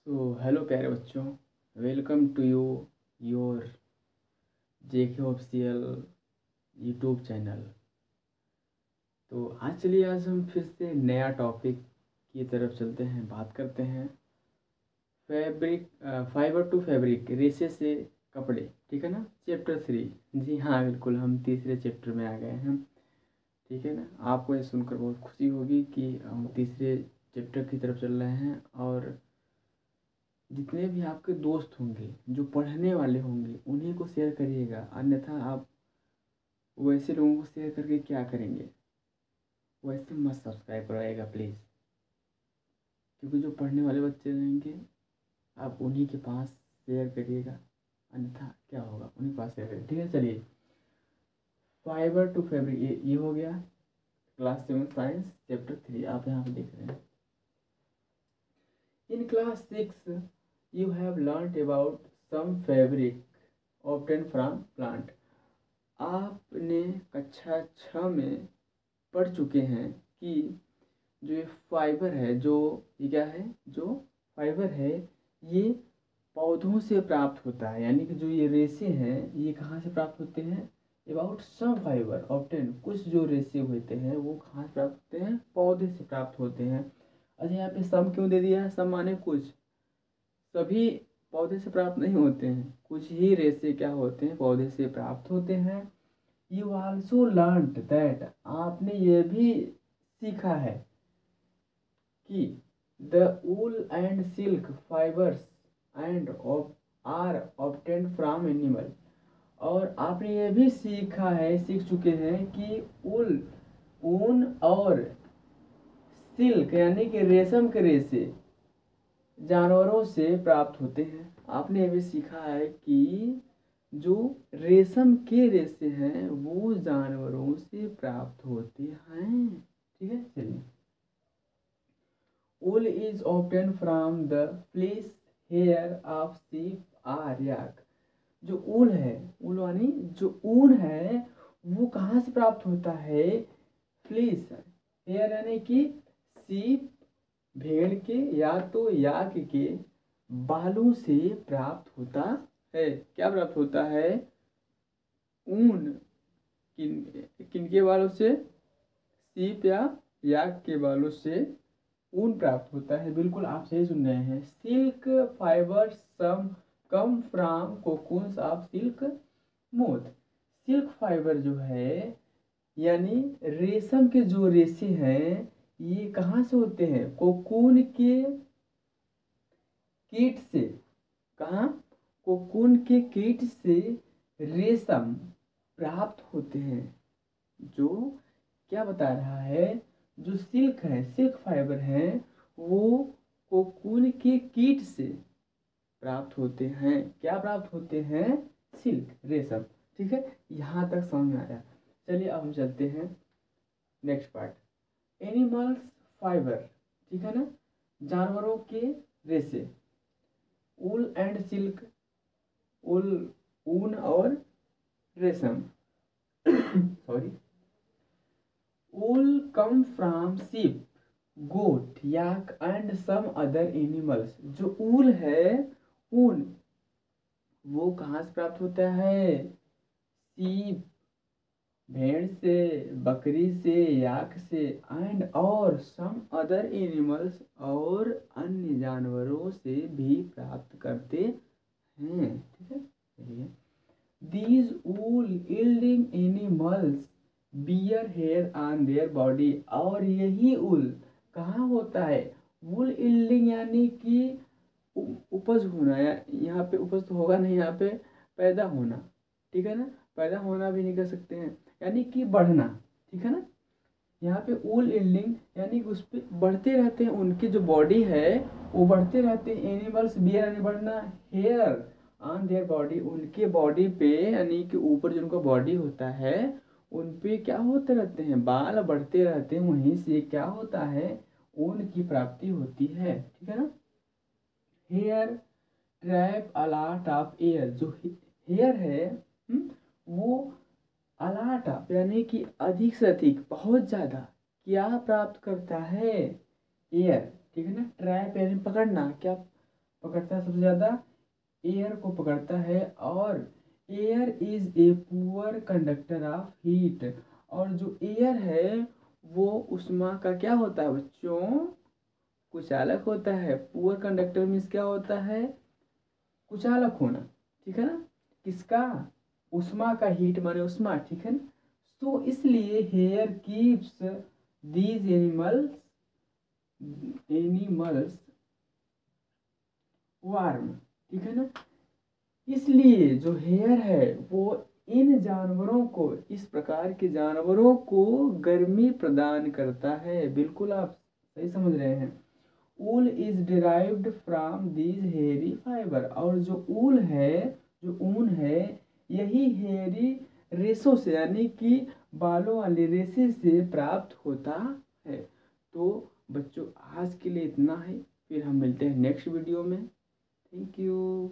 Hello प्यारे बच्चों, welcome to your JK official YouTube channel. तो आज हम फिर से नया टॉपिक की तरफ चलते हैं, बात करते हैं फैब्रिक, फाइबर टू फैब्रिक, रेशे से कपड़े। ठीक है ना, चैप्टर 3। जी हाँ, बिल्कुल हम तीसरे चैप्टर में आ गए हैं। ठीक है ना, आपको ये सुनकर बहुत खुशी होगी कि हम तीसरे चैप्टर की तरफ चल रहे हैं। और जितने भी आपके दोस्त होंगे जो पढ़ने वाले होंगे उन्हीं को शेयर करिएगा, अन्यथा आप वैसे लोगों को शेयर करके क्या करेंगे। वैसे मत सब्सक्राइब कराइएगा प्लीज़, क्योंकि जो पढ़ने वाले बच्चे रहेंगे आप उन्हीं के पास शेयर करिएगा, अन्यथा क्या होगा, उन्हीं के पास शेयर करिए। ठीक है, चलिए। फाइबर टू फैब्रिक, ये हो गया क्लास 7 साइंस चैप्टर 3, आप यहाँ पे देख रहे हैं। In class 6 you have learnt about some fabric obtained from plant। आपने कक्षा 6 में पढ़ चुके हैं कि जो ये फाइबर है, जो ये क्या है, जो फाइबर है ये पौधों से प्राप्त होता है। यानी कि जो ये रेशे हैं ये कहाँ से प्राप्त होते हैं। अबाउट सम फाइबर ऑब्टेन, कुछ जो रेशे होते हैं वो कहाँ से प्राप्त होते हैं, पौधे से प्राप्त होते हैं। अच्छा, यहाँ पे सम क्यों दे दिया है, सम माने कुछ, सभी पौधे से प्राप्त नहीं होते हैं, कुछ ही रेशे क्या होते हैं, पौधे से प्राप्त होते हैं। यू ऑल्सो लर्नड दैट, आपने यह भी सीखा है कि the wool and silk fibres and are obtained from animal. और आपने यह भी सीखा है, सीख चुके हैं कि ऊल, ऊन और सिल्क यानी कि रेशम के रेशे जानवरों से प्राप्त होते हैं। आपने यह भी सीखा है कि जो रेशम के रेशे हैं वो जानवरों से प्राप्त होते हैं। ठीक है, चलिए। Wool is obtained from the fleece hair of sheep or yak। जो ऊल है, ऊल यानी जो ऊन है वो कहाँ से प्राप्त होता है, फ्लीस हेयर यानी कि सीप, भेड़ के या तो याक के बालों से प्राप्त होता है। क्या प्राप्त होता है, ऊन। किनके बालों से, सीप या याक के बालों से ऊन प्राप्त होता है। बिल्कुल आप सही सुन रहे हैं। Silk fibre some come from cocoons of silk moth. Silk fibre जो है यानी रेशम के जो रेशे हैं ये कहाँ से होते हैं, कोकून के कीट से। कहाँ, कोकून के कीट से रेशम प्राप्त होते हैं। जो क्या बता रहा है, जो सिल्क है, सिल्क फाइबर है वो कोकून के कीट से प्राप्त होते हैं। क्या प्राप्त होते हैं, सिल्क, रेशम। ठीक है, यहाँ तक समझ में आया। चलिए अब हम चलते हैं नेक्स्ट पार्ट, एनिमल्स फाइबर। ठीक है ना, जानवरों के रेशे। ऊल एंड सिल्क, ऊल, ऊन और रेशम sorry. Wool come from sheep, goat, yak and some other animals. जो ऊल है, ऊन, वो कहाँ से प्राप्त होता है, सीप, भेड़ से, बकरी से, याक से, एंड और सम अदर एनिमल्स, और अन्य जानवरों से भी प्राप्त करते हैं। ठीक है, चलिए। These wool yielding animals bear hair on their body। और यही ऊल कहाँ होता है, वुल यील्डिंग यानी कि उपज होना, या यहाँ पे उपज तो होगा नहीं, यहाँ पे पैदा होना। ठीक है ना, पैदा होना भी नहीं कर सकते हैं, यानी कि बढ़ना। ठीक है ना, यहाँ पे ऊल यील्डिंग यानी कि उस पर बढ़ते रहते हैं, उनकी जो बॉडी है वो बढ़ते रहते हैं। एनिमल्स बियर यानी बढ़ना, हेयर ऑन देयर बॉडी, उनके बॉडी पे यानी कि ऊपर जो उनका बॉडी होता है उन पे क्या होते रहते हैं, बाल बढ़ते रहते हैं, वहीं से क्या होता है, ऊन की प्राप्ति होती है। ठीक है ना। Hair trap a lot of air, जो हेयर है वो अलॉट ऑफ यानी कि अधिक से अधिक, बहुत ज़्यादा क्या प्राप्त करता है, एयर। ठीक है ना, ट्रैप यानी पकड़ना, क्या पकड़ता है सबसे ज़्यादा? एयर को पकड़ता है। और air is a poor conductor of heat. और जो एयर है वो ऊष्मा का क्या होता है बच्चों? कुचालक होता है। पुअर कंडक्टर मीन्स क्या होता है? कुचालक होना। ठीक है ना? किसका? ऊष्मा का। हीट माने ऊष्मा। ठीक है ना? तो इसलिए hair keeps these animals warm. ठीक है ना? इसलिए जो हेयर है वो इन जानवरों को, इस प्रकार के जानवरों को गर्मी प्रदान करता है। बिल्कुल आप सही समझ रहे हैं। Wool is derived from these hairy fibre. और जो ऊल है, जो ऊन है, यही हेयरी रेशों से यानी कि बालों वाले रेशे से प्राप्त होता है। तो बच्चों आज के लिए इतना है, फिर हम मिलते हैं नेक्स्ट वीडियो में। Thank you.